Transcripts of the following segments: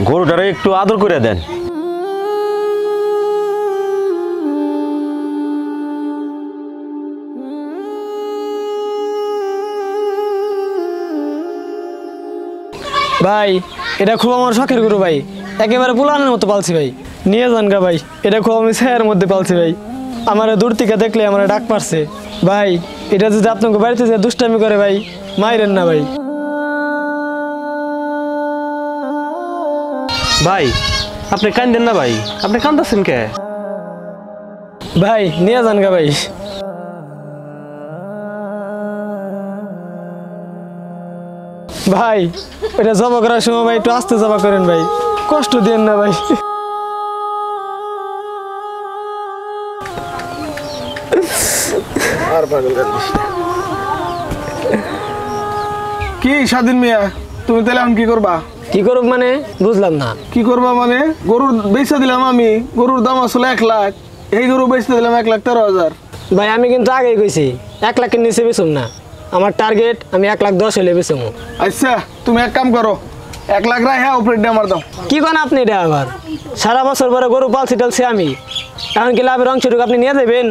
গরুটারে একটু আদর করে দেন। ভাই এটা খুব আমার শখের গরু ভাই, একেবারে পুলানের মতো পালছি ভাই। নিয়ে যান গা ভাই, এটা খুব আমি ছায়ার মধ্যে পালছি ভাই। আমার দূর থেকে দেখলে আমার ডাক পারছে ভাই। এটা যদি আপনাকে বাড়িতে যে দুষ্টামি করে ভাই, মাইরেন না ভাই। ভাই আপনি কান্দেন না ভাই, আপনি কান্দাছেন কে? ভাই নিয়ে যান গা ভাই। ভাই এটা জবা করার সময় ভাই একটু আস্তে জবা করেন ভাই, কষ্ট দেন না ভাই। কি স্বাধীন মিয়া, তুমি তাহলে এখন কি করবা? কি করব মানে বুঝলাম না। কি করবা মানে গরুর বেচা দিলাম আমি, গরুর দাম আসলে 1 লাখ, এই গরু বেচতে দিলাম 1,13,000। ভাই আমি কিন্তু আগেই কইছি 1 লাখের নিচে বেচুম না, আমার টার্গেট আমি 1,10,000 হলে বেচুম। আচ্ছা তুমি এক কাম করো, 1 লাখ রাখ, হ্যাঁ উপরে আমার দাও। কি করেন আপনি এটা আবার? সারা বছর পরে গরু পালছি টালছি আমি, এখন কি লাভের অংশটুকু আপনি নিয়ে দেবেন?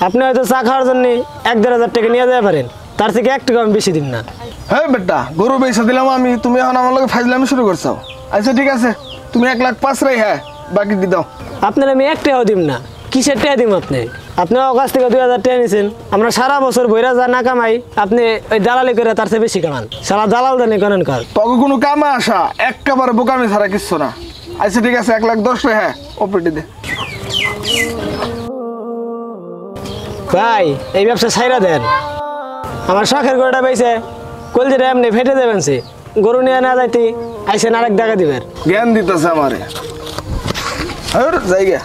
আপনি হয়তো চা খাওয়ার জন্য 1-1,500 টাকা নিয়ে যেতে পারেন, তার থেকে 1 টাকা আমি বেশি দিন না। হ্যাঁ বেটা, গরু বেচা দিলাম আমি, তুমি এখন আমার লগে ফাইজলামি শুরু করছো। আচ্ছা ঠিক আছে, তুমি 1,05,000 রাখ, হ্যাঁ বাকি দি দাও। আপনার আমি 1 টাকাও দিব না। কিসের টাকা দিব আপনি? আপনি আমার কাছ থেকে 2,000 টাকা নিয়েছেন, আমরা সারা বছর বইরা যা না কামাই আপনি ওই দালালি করে তার চেয়ে বেশি কামান। সারা দালাল দানি করেন কার? তবে কোনো কামে আসা একেবারে বোকামি ছাড়া কিচ্ছু না। আচ্ছা ঠিক আছে, 1,10,000 রে, হ্যাঁ অপরেটি দে। ভাই এই ব্যবসা ছাইরা দেন, আমার শখের গরুটা পাইছে কলজিটা এমনি ফেটে দেবেন। সে গরু নিয়ে না যাইতে আইসেন আরেক টাকা দিবেন। জ্ঞান দিতেছে আমারে, জায়গা